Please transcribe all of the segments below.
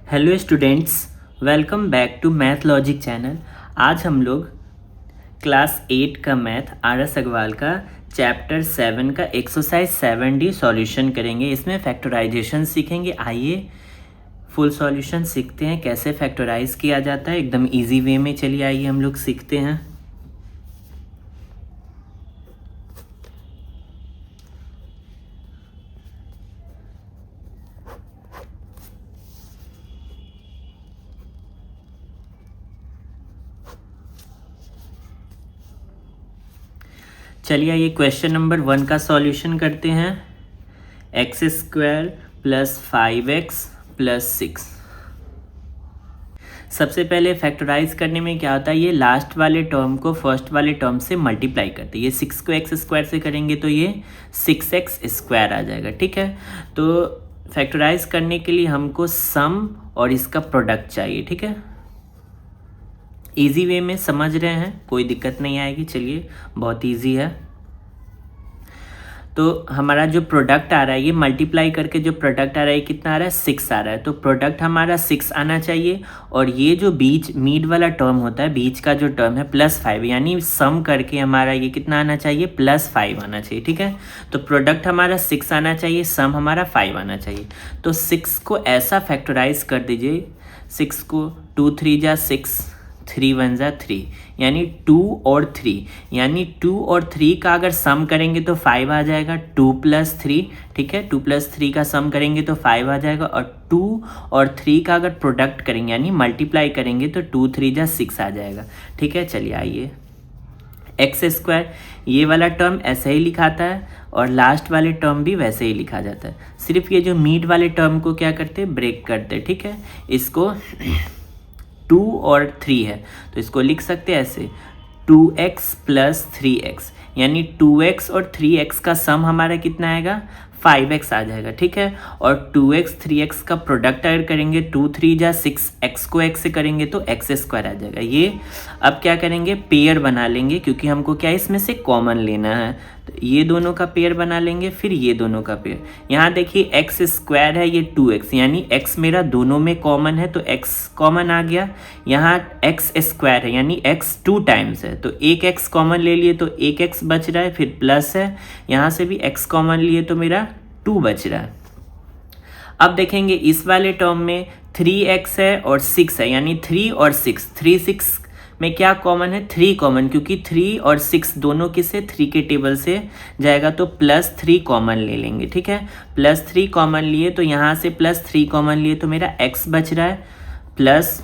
Hello students, welcome back to math logic channel. आज हम लोग क्लास 8 का मैथ आर एस अग्रवाल का चैप्टर 7 का एक्सरसाइज 7D सॉल्यूशन करेंगे। इसमें फैक्टराइजेशन सीखेंगे। आइए फुल सॉल्यूशन सीखते हैं, कैसे फैक्टराइज किया जाता है एकदम इजी वे में। चलिए आइए हम लोग सीखते हैं। चलिए ये क्वेश्चन नंबर 1 का सॉल्यूशन करते हैं। X square plus 5x plus 6। सबसे पहले फैक्टराइज करने में क्या होता है, ये लास्ट वाले टर्म को फर्स्ट वाले टर्म से मल्टीप्लाई करते हैं। ये 6 को एक्स स्क्वायर से करेंगे तो ये 6x स्क्वायर आ जाएगा। ठीक है, तो फैक्टराइज करने के लिए हमको सम और इसका प्रोडक्ट चाहिए। ठीक है, इजी वे में समझ रहे हैं, कोई दिक्कत नहीं आएगी। चलिए बहुत इजी है। तो हमारा जो प्रोडक्ट आ रहा है, ये मल्टीप्लाई करके जो प्रोडक्ट आ रहा है कितना आ रहा है, 6 आ रहा है। तो प्रोडक्ट हमारा 6 आना चाहिए। और ये जो बीच मीड वाला टर्म होता है, बीच का जो टर्म है +5, यानी सम करके हमारा ये कितना आना चाहिए, +5 आना चाहिए। ठीक है, तो प्रोडक्ट हमारा 6 आना चाहिए, सम हमारा 5 आना चाहिए। तो 6 को ऐसा फैक्टराइज कर दीजिए, 6 को 2 3 जा 6, 3 1 जा 3, यानी 2 और 3, यानी 2 और 3 का अगर सम करेंगे तो 5 आ जाएगा, 2 + 3। ठीक है, 2 + 3 का सम करेंगे तो 5 आ जाएगा। और 2 और 3 का अगर प्रोडक्ट करेंगे यानी मल्टीप्लाई करेंगे तो 2 3 जा 6 आ जाएगा। ठीक है, चलिए आइए। एक्स स्क्वायर ये वाला टर्म ऐसे ही लिखाता है और लास्ट वाले टर्म भी वैसे ही लिखा जाता है। सिर्फ ये जो मीड वाले टर्म को क्या करते हैं, ब्रेक करते हैं। ठीक है, इसको 2 और 3 है तो इसको लिख सकते हैं ऐसे, 2x + 3x, यानी 2x और 3x का सम हमारा कितना आएगा, 5x आ जाएगा। ठीक है, और 2x 3x का प्रोडक्ट अगर करेंगे 2 3 जा 6, x को x से करेंगे तो x स्क्वायर आ जाएगा। ये अब क्या करेंगे, पेयर बना लेंगे, क्योंकि हमको क्या इसमें से कॉमन लेना है। तो ये दोनों का पेयर बना लेंगे, फिर ये दोनों का पेयर। यहाँ देखिए x स्क्वायर है, ये 2x, यानी x मेरा दोनों में कॉमन है तो x कॉमन आ गया। यहाँ x स्क्वायर है यानी x 2 टाइम्स है, तो एक x कॉमन ले लिए तो एक x बच रहा है, फिर प्लस है, यहाँ से भी x कॉमन लिए तो मेरा 2 बच रहा है। अब देखेंगे इस वाले टर्म में 3x है और 6 है, यानी 3 और 6, 3 6 में क्या कॉमन है, 3 कॉमन, क्योंकि 3 और 6 दोनों किससे, 3 के टेबल से जाएगा तो +3 कॉमन ले लेंगे। ठीक है, +3 कॉमन लिए तो यहाँ से +3 कॉमन लिए तो मेरा x बच रहा है, प्लस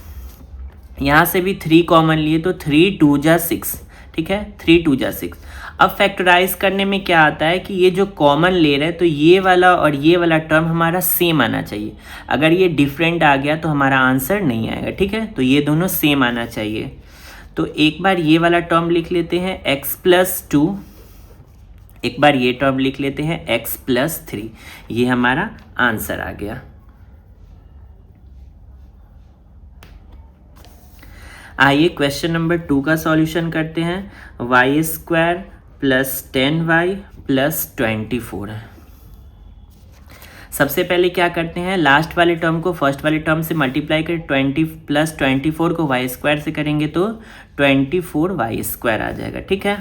यहाँ से भी 3 कॉमन लिए तो 3 2 जा 6। ठीक है, 3 2 जा 6। अब फैक्टराइज करने में क्या आता है कि ये जो कॉमन ले रहे हैं तो ये वाला और ये वाला टर्म हमारा सेम आना चाहिए। अगर ये डिफरेंट आ गया तो हमारा आंसर नहीं आएगा। ठीक है, तो ये दोनों सेम आना चाहिए। तो एक बार ये वाला टर्म लिख लेते हैं x + 2, एक बार ये टर्म लिख लेते हैं x + 3। ये हमारा आंसर आ गया। आइए क्वेश्चन नंबर 2 का सॉल्यूशन करते हैं। y² + 10y + 24 है। सबसे पहले क्या करते हैं, लास्ट वाले टर्म को फर्स्ट वाले टर्म से मल्टीप्लाई कर 20 + 24 को y² से करेंगे तो 24y² आ जाएगा। ठीक है,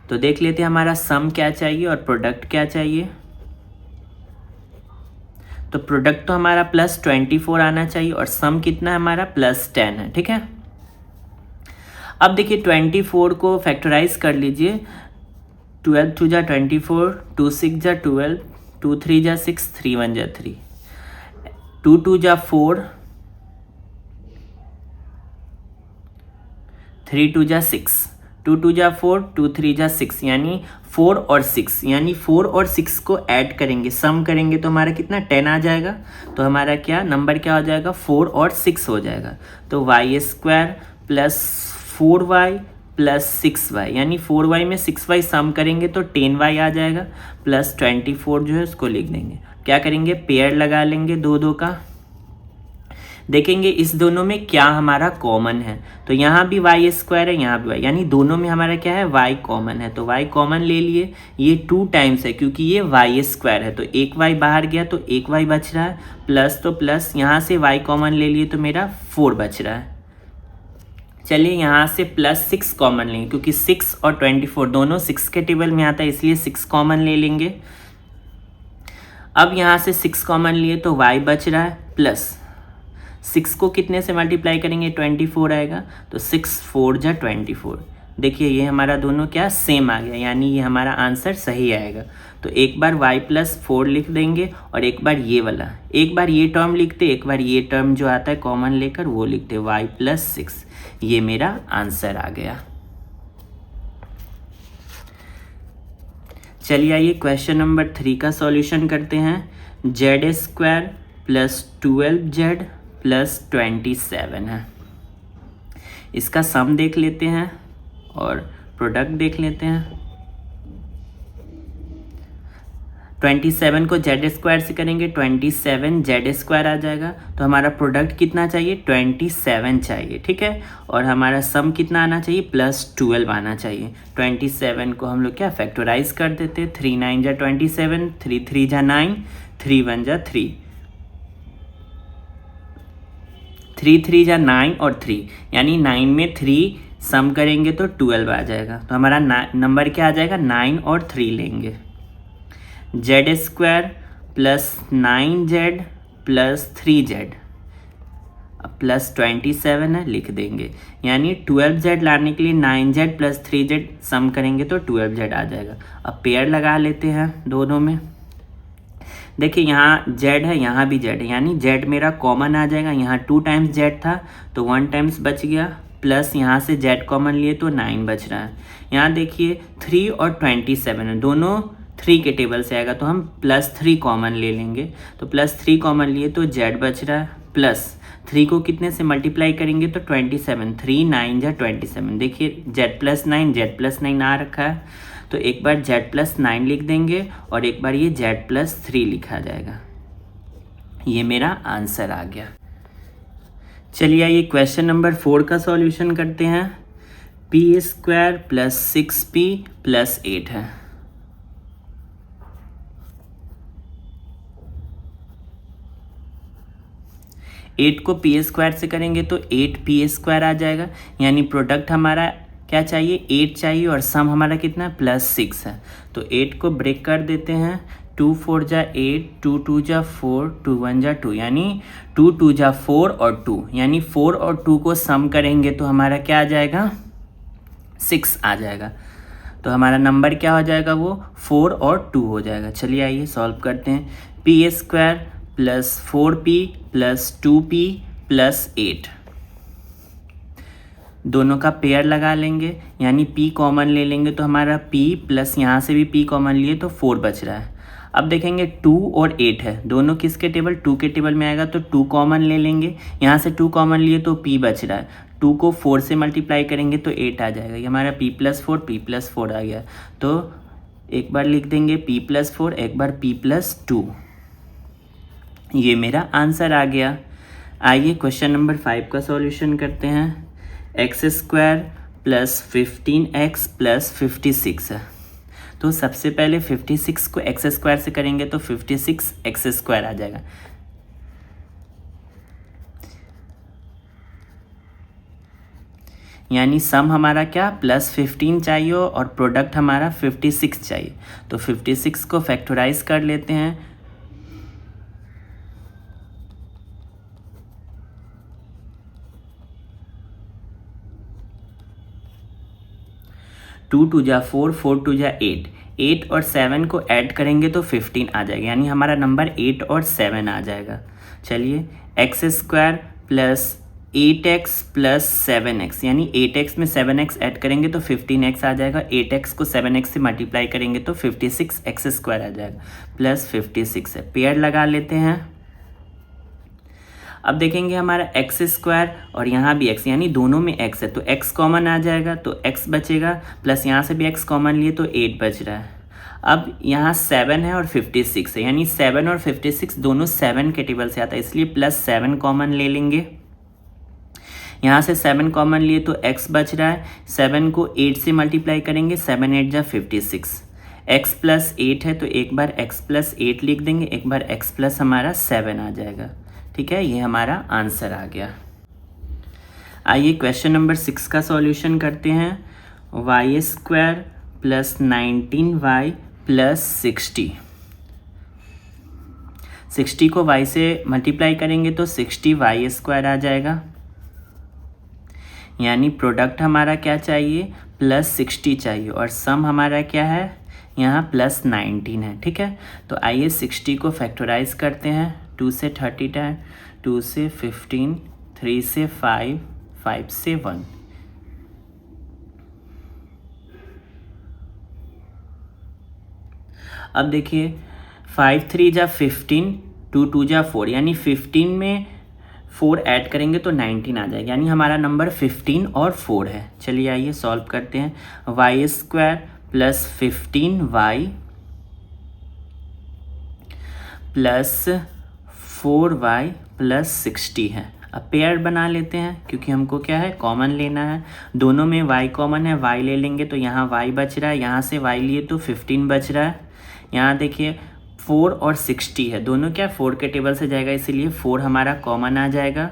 तो देख लेते हैं हमारा सम क्या चाहिए और प्रोडक्ट क्या चाहिए। तो प्रोडक्ट तो हमारा +24 आना चाहिए और सम कितना है हमारा, +10 है। ठीक है, अब देखिए 24 को फैक्टराइज कर लीजिए। 12 2 जा 24, 2 6 जा 12, 2 3 जा 6, 3 1 जा 3, 2 2 जा 4, 3 2 जा 6, 2 2 जा 4, 2 3 जा 6, यानी 4 और 6, यानी 4 और 6 को ऐड करेंगे, सम करेंगे तो हमारा कितना 10 आ जाएगा। तो हमारा क्या नंबर क्या हो जाएगा, 4 और 6 हो जाएगा। तो y² + 4y + 6y, यानी 4y में 6y सम करेंगे तो 10y आ जाएगा, प्लस 24 जो है उसको लिख देंगे। क्या करेंगे, पेयर लगा लेंगे 2 2 का। देखेंगे इस दोनों में क्या हमारा कॉमन है, तो यहाँ भी वाई स्क्वायर है, यहाँ भी वाई, यानी दोनों में हमारा क्या है, वाई कॉमन है। तो वाई कॉमन ले लिए, ये 2 टाइम्स है क्योंकि ये वाई स्क्वायर है, तो एक वाई बाहर गया तो एक वाई बच रहा है, प्लस तो प्लस, यहाँ से वाई कॉमन ले लिए तो मेरा 4 बच रहा है। चलिए यहाँ से +6 कॉमन लेंगे क्योंकि 6 और 24 दोनों 6 के टेबल में आता है, इसलिए 6 कॉमन ले लेंगे। अब यहाँ से 6 कॉमन लिए तो y बच रहा है, प्लस 6 को कितने से मल्टीप्लाई करेंगे, 24 आएगा, तो 6 4 जा 24। देखिए ये हमारा दोनों क्या सेम आ गया, यानी ये हमारा आंसर सही आएगा। तो एक बार y + 4 लिख देंगे और एक बार ये वाला, एक बार ये टर्म लिखते, एक बार ये टर्म जो आता है कॉमन लेकर वो लिखते, y + 6। ये मेरा आंसर आ गया। चलिए आइए क्वेश्चन नंबर 3 का सॉल्यूशन करते हैं। z² + 12z + 27 है। इसका सम देख लेते हैं और प्रोडक्ट देख लेते हैं। 27 को z² से करेंगे, 27 z² आ जाएगा, तो हमारा प्रोडक्ट कितना चाहिए, 27 चाहिए, ठीक है। और हमारा सम कितना आना चाहिए, +12 आना चाहिए। 27 को हम लोग क्या फैक्टराइज कर देते, 3 9 जा 27, 3 3 जा 9, 3 1 जा 3, 3 3 जा 9 और 3, यानी 9 में 3 सम करेंगे तो 12 आ जाएगा। तो हमारा नंबर क्या आ जाएगा, 9 और 3 लेंगे। z² + 9z + 3z + 27 है, लिख देंगे, यानी 12z लाने के लिए 9z + 3z सम करेंगे तो 12z आ जाएगा। अब पेयर लगा लेते हैं दोनों में। देखिए यहाँ z है, यहाँ भी z है, यानी z मेरा कॉमन आ जाएगा। यहाँ 2 टाइम्स z था तो 1 टाइम्स बच गया, प्लस यहाँ से z कॉमन लिए तो 9 बच रहा है। यहाँ देखिए 3 और 27 है, दोनों 3 के टेबल से आएगा, तो हम +3 कॉमन ले लेंगे। तो +3 कॉमन लिए तो z बच रहा है, प्लस 3 को कितने से मल्टीप्लाई करेंगे तो 27, 3 9 जा 27। देखिए z + 9 आ रखा है, तो एक बार z + 9 लिख देंगे और एक बार ये z + 3 लिखा जाएगा। ये मेरा आंसर आ गया। चलिए ये क्वेश्चन नंबर 4 का सॉल्यूशन करते हैं। p² + 6p + 8 है। एट को p² से करेंगे तो 8p² आ जाएगा, यानी प्रोडक्ट हमारा क्या चाहिए, 8 चाहिए, और सम हमारा कितना है, +6 है। तो 8 को ब्रेक कर देते हैं, 2 4 जा 8, 2 2 जा 4, 2 1 जा 2, यानी 2 2 जा 4 और 2, यानी 4 और 2 को सम करेंगे तो हमारा क्या आ जाएगा, 6 आ जाएगा। तो हमारा नंबर क्या हो जाएगा, वो 4 और 2 हो जाएगा। चलिए आइए सॉल्व करते हैं। p² + 4p + 2p + 8, दोनों का पेयर लगा लेंगे, यानी p कॉमन ले लेंगे तो हमारा p प्लस यहाँ से भी p कॉमन लिए तो 4 बच रहा है। अब देखेंगे 2 और 8 है, दोनों किसके टेबल, 2 के टेबल में आएगा, तो 2 कॉमन ले लेंगे, यहाँ से 2 कॉमन लिए तो p बच रहा है। 2 को 4 से मल्टीप्लाई करेंगे तो 8 आ जाएगा, ये हमारा p + 4 आ गया। तो एक बार लिख देंगे p + 4, एक बार p + 2, ये मेरा आंसर आ गया। आइए क्वेश्चन नंबर 5 का सॉल्यूशन करते हैं। x² + 15x + 56 है। तो सबसे पहले 56 को x² से करेंगे तो 56x² आ जाएगा, यानी सम हमारा क्या, +15 चाहिए और प्रोडक्ट हमारा 56 चाहिए। तो 56 को फैक्टराइज कर लेते हैं। 2 2 जा 4, 4 2 जा 8, 8 और 7 को ऐड करेंगे तो 15 आ जाएगा, यानी हमारा नंबर 8 और 7 आ जाएगा। चलिए x² + 8x + 7x, यानी 8x में 7x ऐड करेंगे तो 15x आ जाएगा। 8x को 7x से मल्टीप्लाई करेंगे तो 56x² आ जाएगा, +56 है। पेयर लगा लेते हैं। अब देखेंगे हमारा x² और यहाँ भी x, यानी दोनों में x है, तो x कॉमन आ जाएगा तो x बचेगा, प्लस यहाँ से भी x कॉमन लिए तो 8 बच रहा है। अब यहाँ 7 है और 56 है, यानी 7 और 56 दोनों 7 के टेबल से आता है, इसलिए +7 कॉमन ले लेंगे। यहाँ से 7 कॉमन लिए तो x बच रहा है, 7 को 8 से मल्टीप्लाई करेंगे, 7 8 जा 56, x प्लस 8 है तो एक बार x प्लस 8 लिख देंगे, एक बार x प्लस हमारा 7 आ जाएगा। ठीक है, ये हमारा आंसर आ गया। आइए क्वेश्चन नंबर 6 का सॉल्यूशन करते हैं। y² प्लस 19y प्लस 60 को y से मल्टीप्लाई करेंगे तो 60y² आ जाएगा, यानी प्रोडक्ट हमारा क्या चाहिए, +60 चाहिए, और सम हमारा क्या है, यहाँ +19 है। ठीक है, तो आइए 60 को फैक्टराइज करते हैं। 2 से 30 10, 2 से 15, 3 से 5, 5 से 1। अब देखिए 5 3 जा 15, 2 2 जा 4, यानी 15 में 4 ऐड करेंगे तो 19 आ जाएगा, यानी हमारा नंबर 15 और 4 है। चलिए आइए सॉल्व करते हैं। y² plus 15y plus 4y plus 60 है। अब पेयर बना लेते हैं, क्योंकि हमको क्या है, कॉमन लेना है। दोनों में y कॉमन है, y ले लेंगे तो यहाँ y बच रहा है, यहाँ से y लिए तो 15 बच रहा है। यहाँ देखिए 4 और 60 है, दोनों क्या 4 के टेबल से जाएगा, इसीलिए 4 हमारा कॉमन आ जाएगा।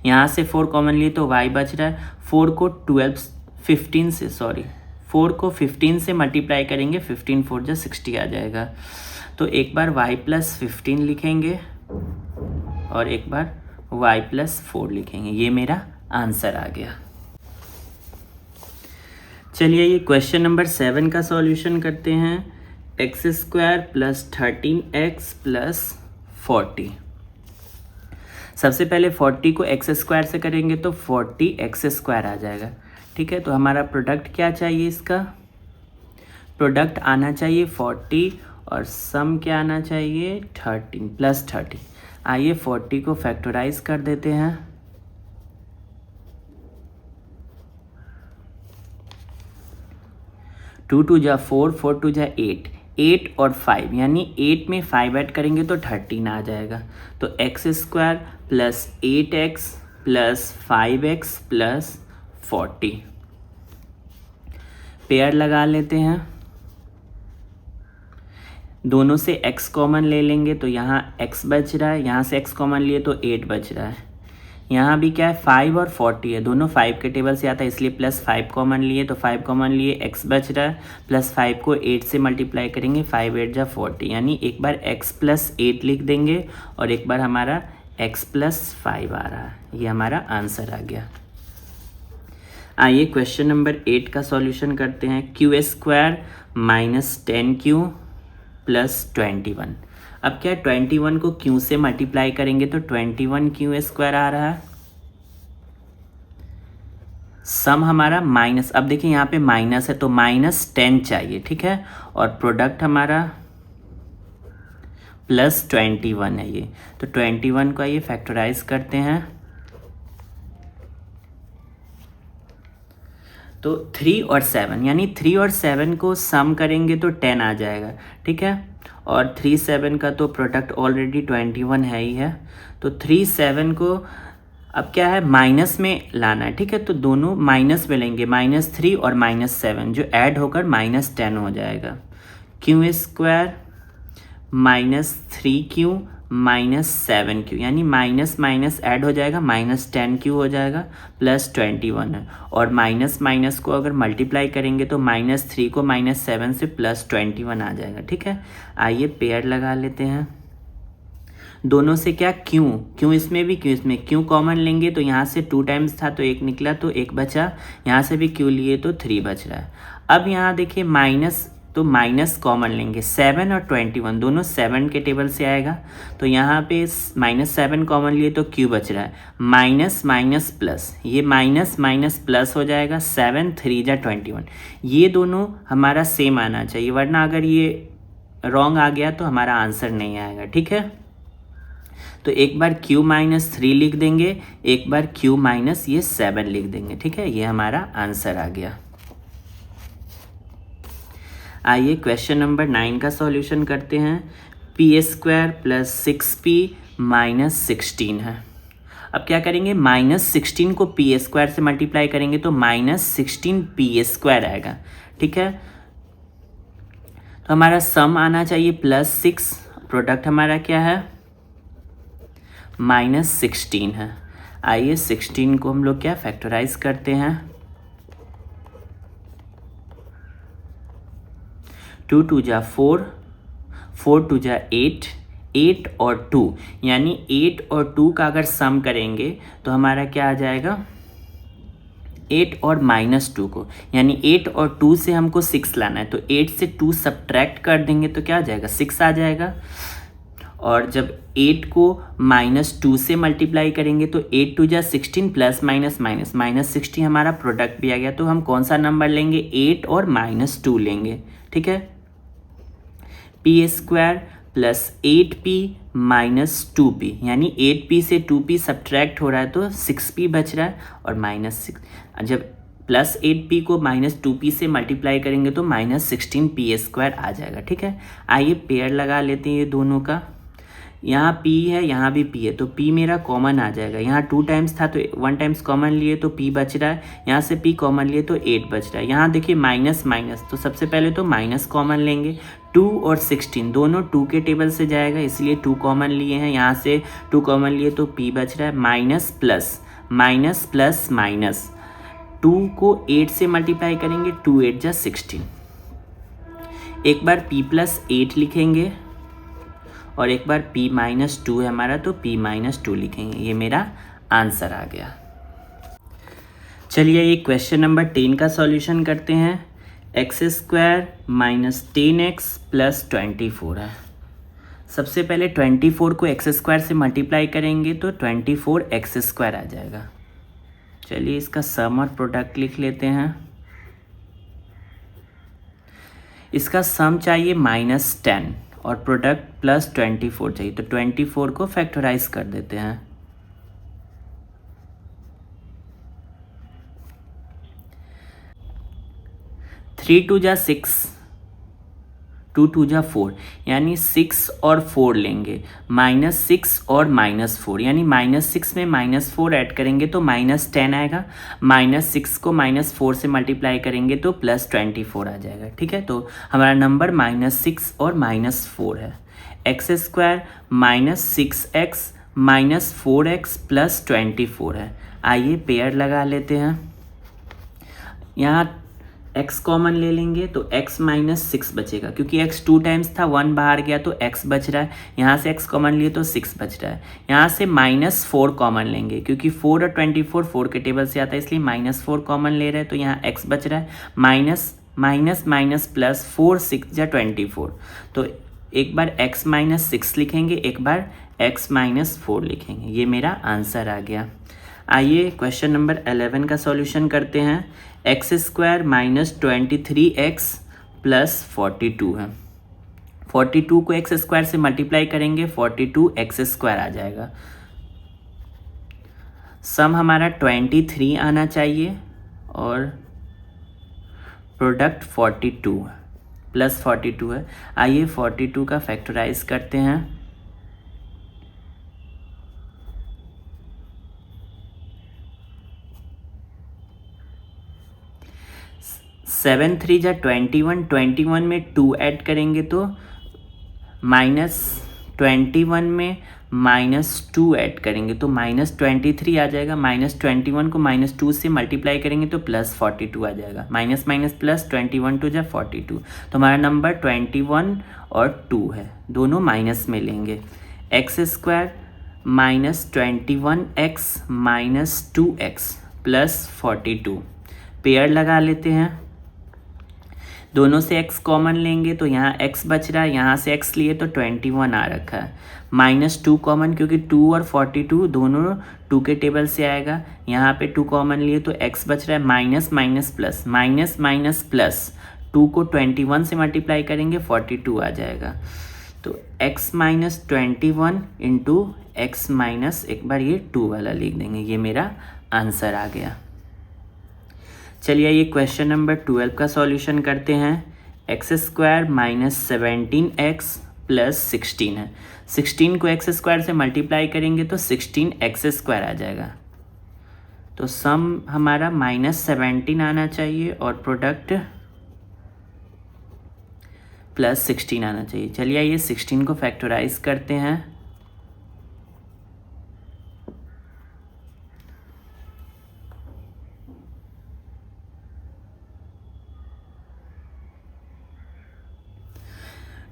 यहाँ से 4 कॉमन लिए तो y बच रहा है। 4 को 4 को 15 से मल्टीप्लाई करेंगे, 15 4 जा 60 आ जाएगा। तो एक बार y प्लस 15 लिखेंगे और एक बार y प्लस 4 लिखेंगे, ये मेरा आंसर आ गया। चलिए ये क्वेश्चन नंबर 7 का सॉल्यूशन करते हैं। x² plus 13x plus 40। सबसे पहले 40 को x² से करेंगे तो 40x² आ जाएगा। ठीक है, तो हमारा प्रोडक्ट क्या चाहिए, इसका प्रोडक्ट आना चाहिए 40 और सम क्या आना चाहिए 13 प्लस 30। आइए 40 को फैक्टराइज कर देते हैं। टू 2 जा 4, 4 2 जा 8, 8 और 5, यानी 8 में 5 ऐड करेंगे तो 13 आ जाएगा। तो x² plus 8x plus 5x plus 40 pair लगा लेते हैं। दोनों से x कॉमन ले लेंगे तो यहाँ x बच रहा है, यहाँ से x कॉमन लिए तो 8 बच रहा है। यहाँ भी क्या है 5 और 40 है, दोनों 5 के टेबल से आता है, इसलिए +5 कॉमन लिए तो 5 कॉमन लिए, x बच रहा है। +5 को 8 से मल्टीप्लाई करेंगे, 5 8 जा 40, यानी एक बार x प्लस 8 लिख देंगे और एक बार हमारा x प्लस 5 आ रहा है। ये हमारा आंसर आ गया। आइए क्वेश्चन नंबर 8 का सॉल्यूशन करते हैं। q² minus 10q plus 21। अब क्या 21 को q से मल्टीप्लाई करेंगे तो 21q² आ रहा है। सम हमारा माइनस, अब देखिए यहाँ पे माइनस है तो -10 चाहिए। ठीक है, और प्रोडक्ट हमारा +21 है ये, तो 21 को ये फैक्टराइज करते हैं तो 3 और 7, यानी 3 और 7 को सम करेंगे तो 10 आ जाएगा। ठीक है, और 3 7 का तो प्रोडक्ट ऑलरेडी 21 है ही है, तो 3 7 को अब क्या है माइनस में लाना है। ठीक है, तो दोनों माइनस में लेंगे, -3 और -7 जो ऐड होकर -10 हो जाएगा। q² -3q -7q, यानी माइनस माइनस ऐड हो जाएगा, -10q हो जाएगा, +21 है, और माइनस माइनस को अगर मल्टीप्लाई करेंगे तो -3 को -7 से +21 आ जाएगा। ठीक है, आइए पेयर लगा लेते हैं। दोनों से क्या क्यों इसमें भी क्यों इसमें क्यों कॉमन लेंगे तो यहाँ से 2 टाइम्स था तो 1 निकला तो 1 बचा, यहाँ से भी क्यों लिए तो 3 बच रहा है। अब यहाँ देखिए माइनस, तो माइनस कॉमन लेंगे, 7 और 21 दोनों 7 के टेबल से आएगा, तो यहाँ पे -7 कॉमन लिए तो q बच रहा है, माइनस माइनस प्लस, ये माइनस माइनस प्लस हो जाएगा, 7 3 जा 21, ये दोनों हमारा सेम आना चाहिए, वरना अगर ये रॉन्ग आ गया तो हमारा आंसर नहीं आएगा। ठीक है, तो एक बार q -3 लिख देंगे, एक बार q ये 7 लिख देंगे। ठीक है, ये हमारा आंसर आ गया। आइए क्वेश्चन नंबर 9 का सॉल्यूशन करते हैं। p² प्लस 6p माइनस 16 है। अब क्या करेंगे, -16 को p² से मल्टीप्लाई करेंगे तो -16p² आएगा। ठीक है, तो हमारा सम आना चाहिए +6, प्रोडक्ट हमारा क्या है -16 है। आइए 16 को हम लोग क्या फैक्टराइज करते हैं। 2 2 जा 4, 4 2 जा 8, 8 और 2 यानी 8 और 2 का अगर सम करेंगे तो हमारा क्या आ जाएगा 8 और -2 को, यानी 8 और 2 से हमको 6 लाना है, तो 8 से 2 सब्ट्रैक्ट कर देंगे तो क्या आ जाएगा 6 आ जाएगा। और जब 8 को -2 से मल्टीप्लाई करेंगे तो 8 2 जा 16 प्लस माइनस माइनस -60 हमारा प्रोडक्ट भी आ गया। तो हम कौन सा नंबर लेंगे 8 और -2 लेंगे। ठीक है, p² plus 8p minus 2p यानी 8p से 2p सब्ट्रैक्ट हो रहा है तो 6p बच रहा है और -6। जब प्लस 8p को -2p से मल्टीप्लाई करेंगे तो -16p² आ जाएगा। ठीक है, आइए पेयर लगा लेते हैं ये दोनों का। यहाँ p है, यहाँ भी p है, तो p मेरा कॉमन आ जाएगा। यहाँ 2 टाइम्स था तो 1 टाइम्स कॉमन लिए तो p बच रहा है, यहाँ से p कॉमन लिए तो 8 बच रहा है। यहाँ देखिए माइनस माइनस, तो सबसे पहले तो माइनस कॉमन लेंगे। 2 और 16 दोनों 2 के टेबल से जाएगा, इसलिए 2 कॉमन लिए हैं। यहाँ से 2 कॉमन लिए तो p बच रहा है। Minus plus minus plus minus, 2 को 8 से मल्टीप्लाई करेंगे, 2 8 जा 16। एक बार p प्लस 8 लिखेंगे और एक बार p माइनस 2 है हमारा तो p माइनस 2 लिखेंगे। ये मेरा आंसर आ गया। चलिए ये क्वेश्चन नंबर 10 का सॉल्यूशन करते हैं। x² माइनस 10x प्लस 24 है। सबसे पहले 24 को x² से मल्टीप्लाई करेंगे तो 24x² आ जाएगा। चलिए इसका सम और प्रोडक्ट लिख लेते हैं। इसका सम चाहिए -10 और प्रोडक्ट +24 चाहिए, तो 24 को फैक्टराइज कर देते हैं। थ्री 2 जा 6, 2 2 जा 4 यानी 6 और 4 लेंगे। -6 और -4 यानी -6 में -4 ऐड करेंगे तो -10 आएगा। -6 को -4 से मल्टीप्लाई करेंगे तो +24 आ जाएगा। ठीक है, तो हमारा नंबर -6 और -4 है। x² -6x -4x प्लस 24 है। आइए पेयर लगा लेते हैं। यहाँ x कॉमन ले लेंगे तो x -6 बचेगा, क्योंकि x 2 टाइम्स था, 1 बाहर गया तो x बच रहा है। यहाँ से x कॉमन लिए तो 6 बच रहा है। यहाँ से -4 कॉमन लेंगे, क्योंकि 4 और 24 4 के टेबल से आता है, इसलिए -4 कॉमन ले रहे हैं तो यहाँ x बच रहा है। माइनस माइनस माइनस प्लस 4 6 जा 24, तो एक बार x -6 लिखेंगे, एक बार x -4 लिखेंगे। ये मेरा आंसर आ गया। आइए क्वेश्चन नंबर 11 का सॉल्यूशन करते हैं। x² माइनस 23x प्लस 42 है। 42 को x² से मल्टीप्लाई करेंगे, 42x² आ जाएगा। सम हमारा 23 आना चाहिए और प्रोडक्ट 42 प्लस 42 है। आइए 42 का फैक्टराइज करते हैं। 7 3 जा 21, 21 में 2 ऐड करेंगे तो -21 में -2 ऐड करेंगे तो -23 आ जाएगा। -21 को -2 से मल्टीप्लाई करेंगे तो +42 आ जाएगा। माइनस माइनस प्लस 21 2 जा 42, तो हमारा नंबर 21 और 2 है, दोनों माइनस में लेंगे। x² -21x -2x plus 42 pair लगा लेते हैं। दोनों से x कॉमन लेंगे तो यहाँ x बच रहा है, यहाँ से x लिए तो 21 आ रखा है। -2 कॉमन, क्योंकि 2 और 42 दोनों 2 के टेबल से आएगा। यहाँ पे 2 कॉमन लिए तो x बच रहा है। Minus minus plus, minus minus plus, 2 को 21 से मल्टीप्लाई करेंगे 42 आ जाएगा। तो x -21 इंटू x माइनस, एक बार ये 2 वाला लिख देंगे। ये मेरा आंसर आ गया। चलिए ये क्वेश्चन नंबर 12 का सॉल्यूशन करते हैं। X square minus 17x plus 16 है। 16 को एक्स स्क्वायर से मल्टीप्लाई करेंगे तो 16x स्क्वायर आ जाएगा। तो सम हमारा -17 आना चाहिए और प्रोडक्ट +16 आना चाहिए। चलिए आइए 16 को फैक्टराइज करते हैं।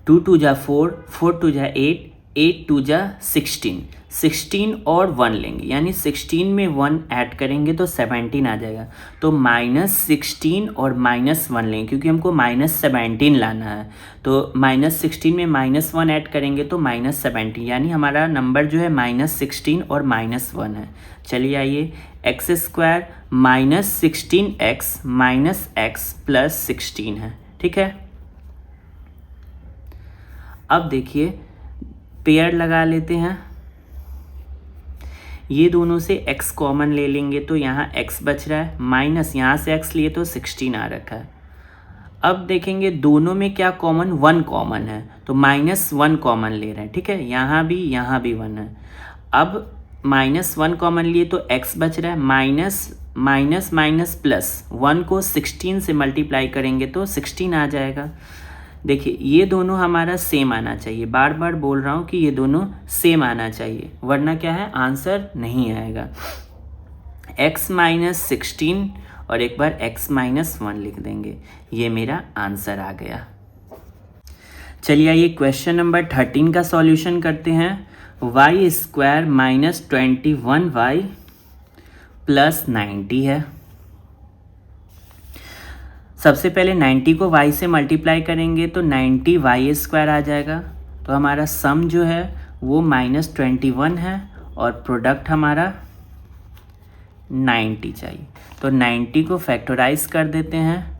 टू टू जा 4, 4 टू जा 8, 8 टू जा 16, 16 और 1 लेंगे, यानी 16 में 1 ऐड करेंगे तो 17 आ जाएगा। तो -16 और -1 लेंगे क्योंकि हमको -17 लाना है। तो -16 में -1 ऐड करेंगे तो -17, यानी हमारा नंबर जो है -16 और -1 है। चलिए आइए x square -16x minus x plus 16 है, ठीक है। अब देखिए पेयर लगा लेते हैं। ये दोनों से x कॉमन ले लेंगे तो यहाँ x बच रहा है, माइनस यहाँ से x लिए तो 16 आ रखा है। अब देखेंगे दोनों में क्या कॉमन, 1 कॉमन है तो -1 कॉमन ले रहे हैं, ठीक है। यहाँ भी 1 है। अब -1 कॉमन लिए तो x बच रहा है, माइनस माइनस प्लस 1 को 16 से मल्टीप्लाई करेंगे तो 16 आ जाएगा। देखिए ये दोनों हमारा सेम आना चाहिए, बार बार बोल रहा हूँ कि ये दोनों सेम आना चाहिए, वरना क्या है आंसर नहीं आएगा। x माइनस 16 और एक बार x माइनस 1 लिख देंगे, ये मेरा आंसर आ गया। चलिए आइए क्वेश्चन नंबर 13 का सॉल्यूशन करते हैं। y square minus 21y plus 90 है। सबसे पहले 90 को y से मल्टीप्लाई करेंगे तो 90y स्क्वायर आ जाएगा। तो हमारा सम जो है वो -21 है और प्रोडक्ट हमारा 90 चाहिए। तो 90 को फैक्टराइज कर देते हैं।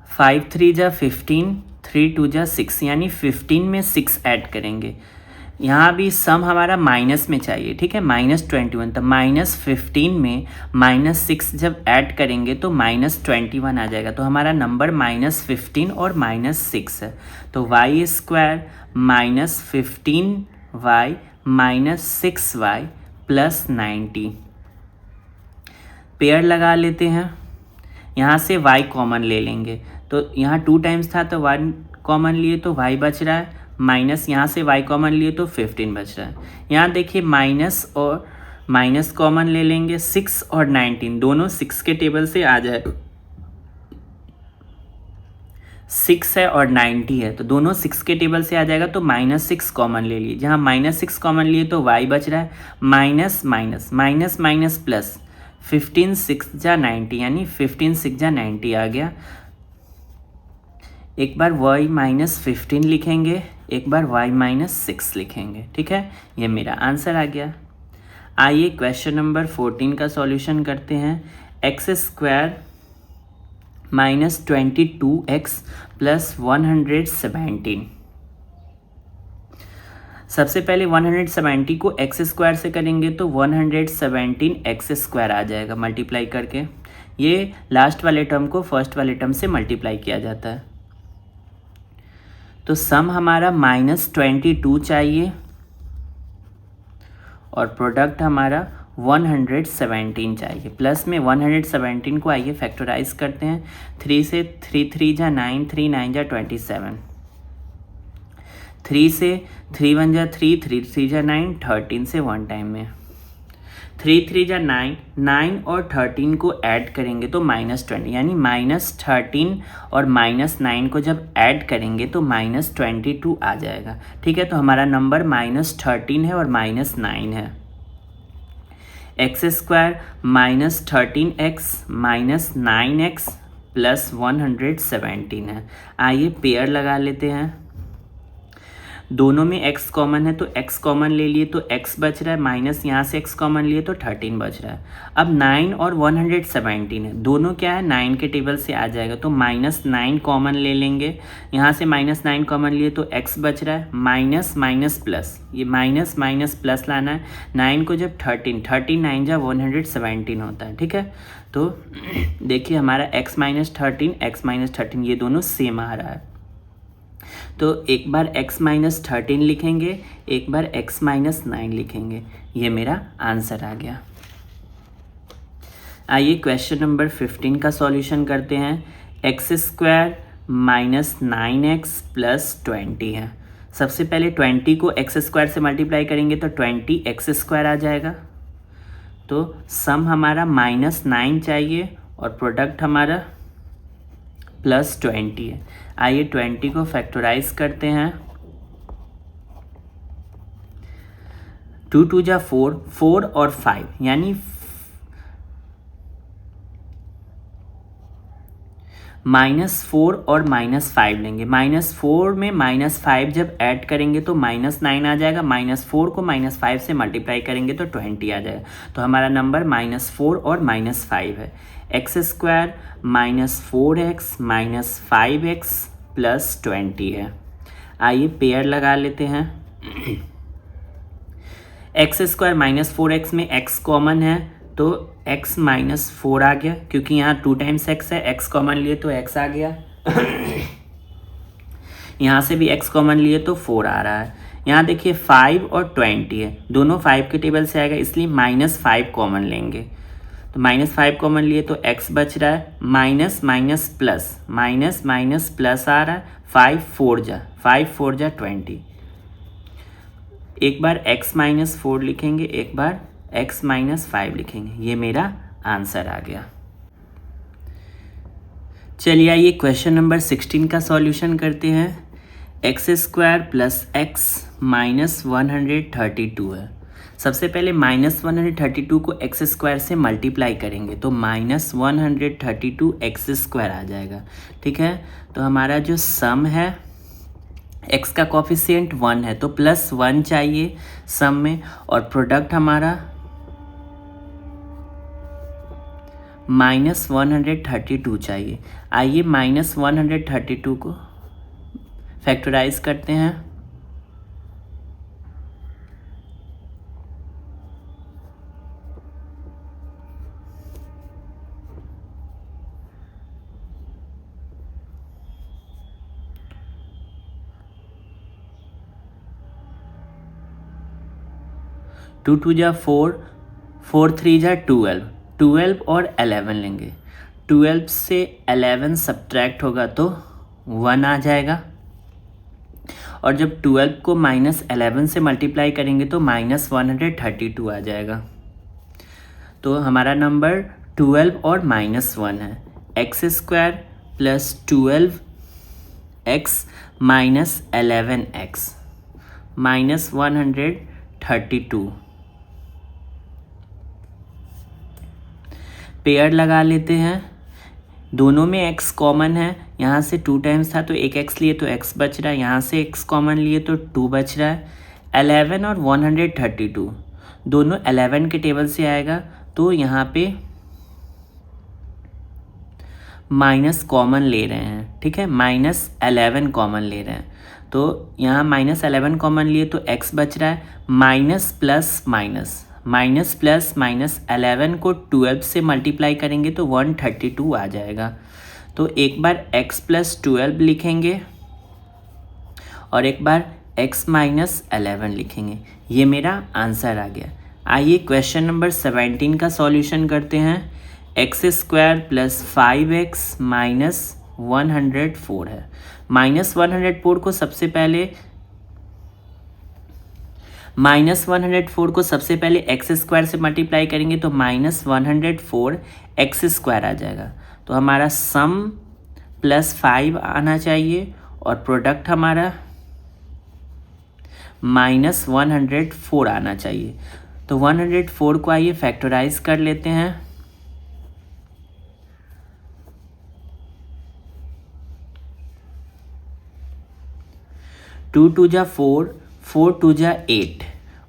फाइव 3 जा 15, 3 2 जा 6, यानी 15 में 6 ऐड करेंगे। यहाँ भी सम हमारा माइनस में चाहिए, ठीक है, -21। तो -15 में -6 जब ऐड करेंगे तो -21 आ जाएगा। तो हमारा नंबर -15 और -6 है। तो y square -15y -6y plus 90 pair लगा लेते हैं। यहाँ से y कॉमन ले लेंगे तो यहाँ 2 टाइम्स था तो 1 कॉमन लिए तो y बच रहा है, माइनस यहाँ से y कॉमन लिए तो 15 बच रहा है। यहाँ देखिए माइनस और माइनस कॉमन ले लेंगे, 6 और 19 दोनों 6 के टेबल से आ जाए। 6 है और 90 है तो दोनों 6 के टेबल से आ जाएगा। तो -6 कॉमन ले लिए, जहाँ -6 कॉमन लिए तो y बच रहा है, minus minus minus minus plus 15 6 जा 90, यानी 15 6 जा 90 आ गया। एक बार y -15 लिखेंगे, एक बार y -6 लिखेंगे, ठीक है। ये मेरा आंसर आ गया। आइए क्वेश्चन नंबर 14 का सॉल्यूशन करते हैं। X square -22x plus 117। सबसे पहले 170 को एक्स स्क्वायर से करेंगे तो 117x स्क्वायर आ जाएगा मल्टीप्लाई करके। ये लास्ट वाले टर्म को फर्स्ट वाले टर्म से मल्टीप्लाई किया जाता है। तो सम हमारा -22 चाहिए और प्रोडक्ट हमारा 117 चाहिए। प्लस में 117 को आइए फैक्टराइज करते हैं। 3 से 3 3 जा 9, 3 9 जा 27, 3 से 3 1 जा 3, 3 3 जा 9, 13 से 1 टाइम में 3 3 जा 9, 9 और 13 को ऐड करेंगे तो -20, यानी -13 और -9 को जब ऐड करेंगे तो -22 आ जाएगा, ठीक है। तो हमारा नंबर -13 है और -9 है। X square -13x -9x plus 117 है। आइए पेयर लगा लेते हैं। दोनों में x कॉमन है तो x कॉमन ले लिए तो x बच रहा है, माइनस यहाँ से x कॉमन लिए तो 13 बच रहा है। अब 9 और 117 है, दोनों क्या है 9 के टेबल से आ जाएगा तो -9 कॉमन ले लेंगे। यहाँ से -9 कॉमन लिए तो x बच रहा है, माइनस माइनस प्लस, ये माइनस माइनस प्लस लाना है। 9 को जब 13 9 जा 117 होता है, ठीक है। तो देखिए हमारा x - 13 ये दोनों सेम आ रहा है। तो एक बार x - 13 लिखेंगे, एक बार x - 9 लिखेंगे, ये मेरा आंसर आ गया। आइए क्वेश्चन नंबर 15 का सॉल्यूशन करते हैं। x² - 9x + 20 है। सबसे पहले 20 को x² से मल्टीप्लाई करेंगे तो 20x² आ जाएगा। तो सम हमारा -9 चाहिए और प्रोडक्ट हमारा +20 है। आइए 20 को फैक्टराइज करते हैं। 2 2 जा 4, 4 और 5 यानी -4 और -5 लेंगे। -4 में -5 जब ऐड करेंगे तो -9 आ जाएगा, -4 को -5 से मल्टीप्लाई करेंगे तो 20 आ जाएगा। तो हमारा नंबर -4 और -5 है। x² - 4x - 5x + 20 है। आइए पेयर लगा लेते हैं। x² - 4x में x कॉमन है तो x - 4 आ गया, क्योंकि यहाँ 2 टाइम्स x है, x कॉमन लिए तो x आ गया। यहाँ से भी x कॉमन लिए तो 4 आ रहा है। यहाँ देखिए 5 और 20 है, दोनों 5 के टेबल से आएगा, इसलिए -5 कॉमन लेंगे। तो -5 कॉमन लिए तो x बच रहा है, minus minus plus, minus minus plus आ रहा है। 5 4 जा 20। एक बार x - 4 लिखेंगे, एक बार x - 5 लिखेंगे, ये मेरा आंसर आ गया। चलिए आइए क्वेश्चन नंबर 16 का सॉल्यूशन करते हैं। x² + x - 132 है। सबसे पहले -132 को x² से मल्टीप्लाई करेंगे तो -132 x² आ जाएगा, ठीक है। तो हमारा जो सम है, x का कोफिशिएंट 1 है तो +1 चाहिए सम में, और प्रोडक्ट हमारा -132 चाहिए। आइए -132 को फैक्टराइज करते हैं। टू 2 जा 4, 4 3 जा 12, 12 और 11 लेंगे। 12 से 11 सब्ट्रैक्ट होगा तो 1 आ जाएगा, और जब 12 को -11 से मल्टीप्लाई करेंगे तो -132 आ जाएगा। तो हमारा नंबर 12 और -1 है। x² + 12x - 11x -132। पेयर लगा लेते हैं। दोनों में x कॉमन है, यहाँ से 2 टाइम्स था तो एक x लिए तो x बच रहा है, यहाँ से x कॉमन लिए तो 2 बच रहा है। 11 और 132 दोनों 11 के टेबल से आएगा, तो यहाँ पे माइनस कॉमन ले रहे हैं, ठीक है, -11 कॉमन ले रहे हैं। तो यहाँ -11 कॉमन लिए तो x बच रहा है, minus plus minus, minus plus minus 11 को 12 से मल्टीप्लाई करेंगे तो 132 आ जाएगा। तो एक बार x + 12 लिखेंगे और एक बार x - 11 लिखेंगे, ये मेरा आंसर आ गया। आइए क्वेश्चन नंबर 17 का सॉल्यूशन करते हैं। x² + 5x - 104 है। -104 को सबसे पहले x² से मल्टीप्लाई करेंगे तो -104 x² आ जाएगा। तो हमारा सम +5 आना चाहिए और प्रोडक्ट हमारा -104 आना चाहिए। तो 104 को आइए फैक्टराइज कर लेते हैं। टू टू जा 4, 4 टू जा 8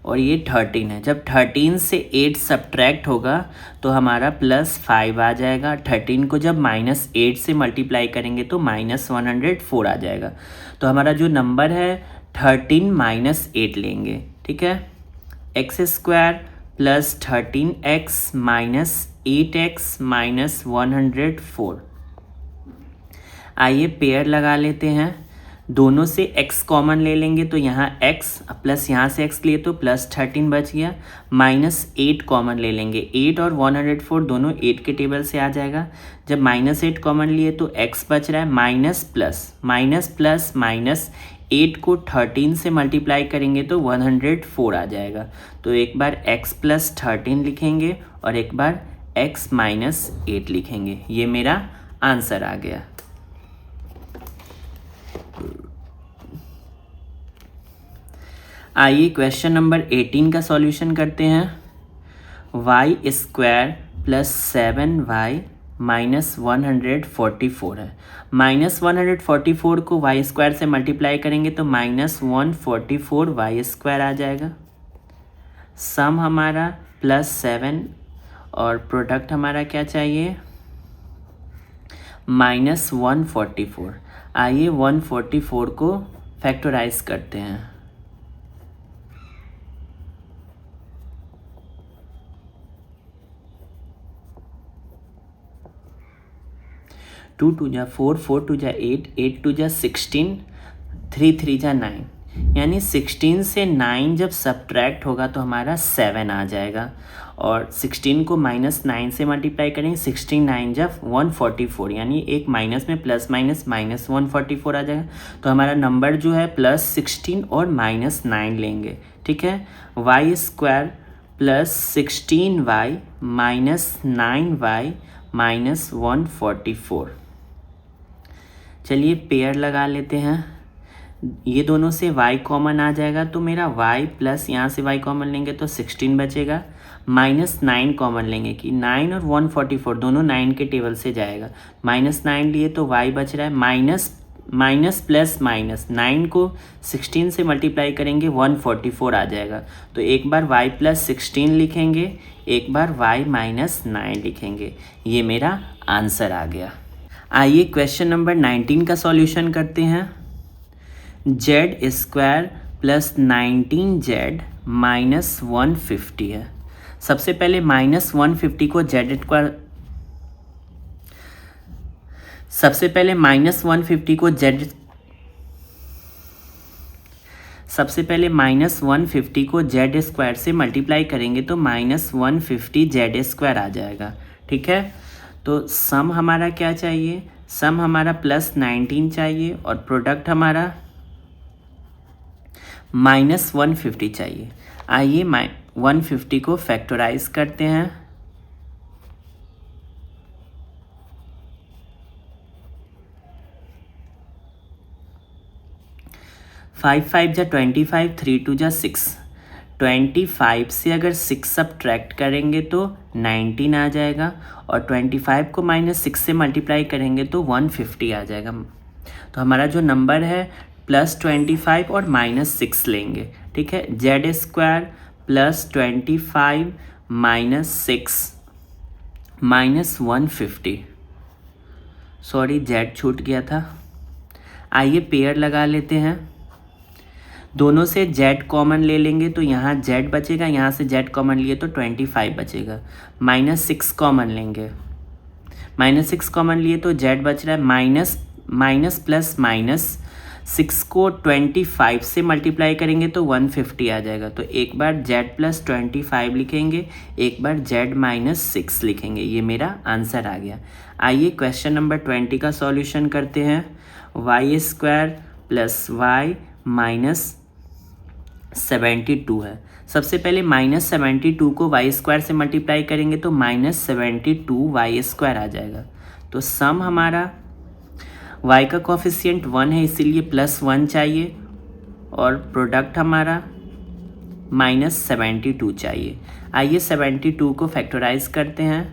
और ये 13 है। जब 13 से 8 सब्ट्रैक्ट होगा तो हमारा +5 आ जाएगा। 13 को जब -8 से मल्टीप्लाई करेंगे तो -104 आ जाएगा। तो हमारा जो नंबर है 13 - 8 लेंगे, ठीक है। x² + 13x - 8x - 104। आइए पेयर लगा लेते हैं। दोनों से x कॉमन ले लेंगे तो यहाँ x प्लस यहाँ से x लिए तो +13 बच गया। -8 कॉमन ले लेंगे, 8 और 104 दोनों 8 के टेबल से आ जाएगा। जब -8 कॉमन लिए तो x बच रहा है, माइनस 8 को 13 से मल्टीप्लाई करेंगे तो 104 आ जाएगा। तो एक बार x + 13 लिखेंगे और एक बार x - 8 लिखेंगे। ये मेरा आंसर आ गया। आइए क्वेश्चन नंबर 18 का सॉल्यूशन करते हैं। y² + 7y - 144 है। -144 को y² से मल्टीप्लाई करेंगे तो -144y² आ जाएगा। सम हमारा +7 और प्रोडक्ट हमारा क्या चाहिए, -144। आइए 144 को फैक्टराइज करते हैं। 2 2 जा 4, 4 2 जा 8, 8 2 जा 16, 3 3 जा 9, यानी 16 से 9 जब सब्ट्रैक्ट होगा तो हमारा 7 आ जाएगा। और 16 को -9 से मल्टीप्लाई करेंगे, 16 9 जब 144, यानी एक माइनस में प्लस माइनस -144 आ जाएगा। तो हमारा नंबर जो है +16 और -9 लेंगे, ठीक है। y² + 16y - 9y - 144। चलिए पेयर लगा लेते हैं। ये दोनों से y कॉमन आ जाएगा तो मेरा y प्लस यहाँ से y कॉमन लेंगे तो 16 बचेगा। -9 कॉमन लेंगे कि 9 और 144 दोनों 9 के टेबल से जाएगा। -9 लिए तो y बच रहा है, माइनस प्लस माइनस 9 को 16 से मल्टीप्लाई करेंगे 144 आ जाएगा। तो एक बार y + 16 लिखेंगे, एक बार y - 9 लिखेंगे। ये मेरा आंसर आ गया। आइए क्वेश्चन नंबर 19 का सॉल्यूशन करते हैं। z² + 19z - 150 है। सबसे पहले -150 को z² सबसे पहले -150 को z से मल्टीप्लाई करेंगे तो -150z² आ जाएगा, ठीक है। तो सम हमारा क्या चाहिए, सम हमारा +19 चाहिए और प्रोडक्ट हमारा -150 चाहिए। आइए 150 को फैक्टराइज करते हैं। 5 5 जा 25, 3 2 जा 6। 25 से अगर 6 सब्ट्रैक्ट करेंगे तो 19 आ जाएगा और 25 को -6 से मल्टीप्लाई करेंगे तो 150 आ जाएगा। तो हमारा जो नंबर है +25 और -6 लेंगे, ठीक है। z² + 25 - 6 - 150, सॉरी z छूट गया था। आइए पेयर लगा लेते हैं। दोनों से z कॉमन ले लेंगे तो यहाँ z बचेगा, यहाँ से z कॉमन लिए तो 25 बचेगा। -6 कॉमन लेंगे, -6 कॉमन लिए तो z बच रहा है, माइनस प्लस माइनस 6 को 25 से मल्टीप्लाई करेंगे तो 150 आ जाएगा। तो एक बार z + 25 लिखेंगे, एक बार z - 6 लिखेंगे। ये मेरा आंसर आ गया। आइए क्वेश्चन नंबर 20 का सॉल्यूशन करते हैं। y² + y - 72 है। सबसे पहले -72 को y² से मल्टीप्लाई करेंगे तो -72y² आ जाएगा। तो सम हमारा y का कोफिशिएंट 1 है इसीलिए +1 चाहिए और प्रोडक्ट हमारा -72 चाहिए। आइए 72 को फैक्टराइज करते हैं। 72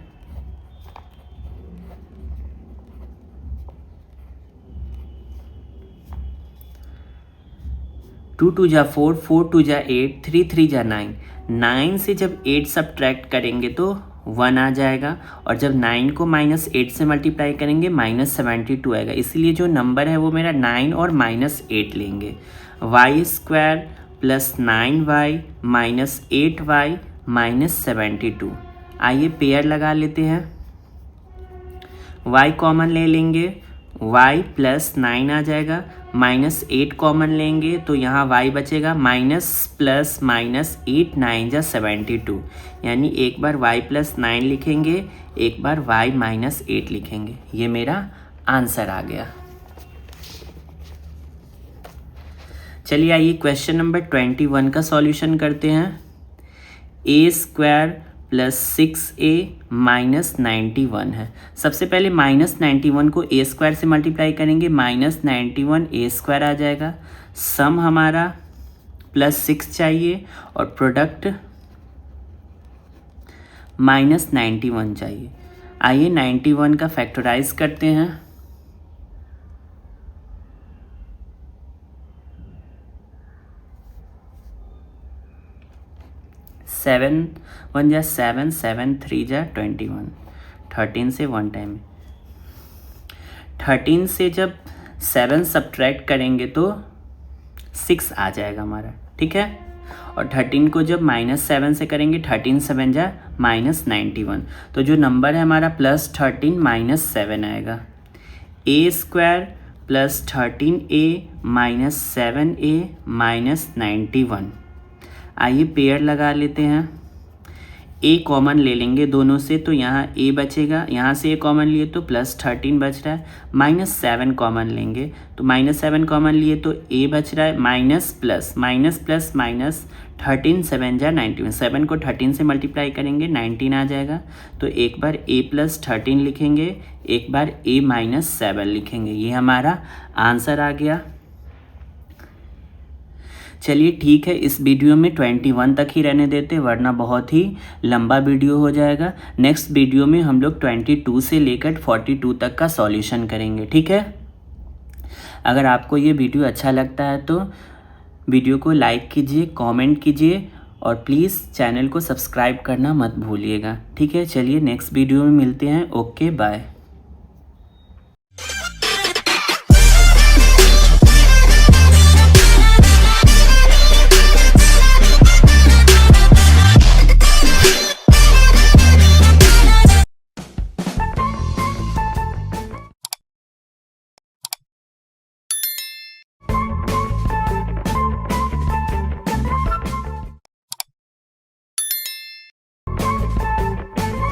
2 2 जा 4, 4 2 जा 8, 3 3 जा 9। 9 से जब 8 सब्ट्रैक्ट करेंगे तो 1 आ जाएगा, और जब 9 को -8 से मल्टीप्लाई करेंगे -72 आएगा। इसलिए जो नंबर है वो मेरा 9 और -8 लेंगे। y² + 9y - 8y - 72। आइए पेयर लगा लेते हैं। y कॉमन ले लेंगे, y + 9 आ जाएगा, -8 कॉमन लेंगे तो यहाँ y बचेगा, माइनस प्लस माइनस 8 9 जा 72, यानी एक बार y + 9 लिखेंगे, एक बार y - 8 लिखेंगे। ये मेरा आंसर आ गया। चलिए आइए क्वेश्चन नंबर 21 का सॉल्यूशन करते हैं। a² + 6a - 91 है। सबसे पहले -91 को a² से मल्टीप्लाई करेंगे, -91 a² आ जाएगा। सम हमारा +6 चाहिए और प्रोडक्ट -91 चाहिए। आइए 91 का फैक्टराइज करते हैं। 7 1 जा 7, 7 3 जा 21, 13 से 1 टाइम। 13 से जब 7 सब्ट्रैक्ट करेंगे तो 6 आ जाएगा हमारा, ठीक है। और 13 को जब -7 से करेंगे, 13 7 जा -91, तो जो नंबर है हमारा +13 -7 आएगा। a² + 13a - 7a - 91। आइए पेयर लगा लेते हैं। a कॉमन ले लेंगे दोनों से, तो यहाँ a बचेगा, यहाँ से a कॉमन लिए तो +13 बच रहा है। -7 कॉमन लेंगे तो -7 कॉमन लिए तो a बच रहा है, माइनस प्लस 13 7 जा 91। 7 को 13 से मल्टीप्लाई करेंगे 19 आ जाएगा। तो एक बार a + 13 लिखेंगे, एक बार a - 7 लिखेंगे। ये हमारा आंसर आ गया। चलिए ठीक है, इस वीडियो में 21 तक ही रहने देते, वरना बहुत ही लंबा वीडियो हो जाएगा। नेक्स्ट वीडियो में हम लोग 22 से लेकर 42 तक का सॉल्यूशन करेंगे, ठीक है। अगर आपको ये वीडियो अच्छा लगता है तो वीडियो को लाइक कीजिए, कमेंट कीजिए और प्लीज़ चैनल को सब्सक्राइब करना मत भूलिएगा, ठीक है। चलिए नेक्स्ट वीडियो में मिलते हैं। Okay bye.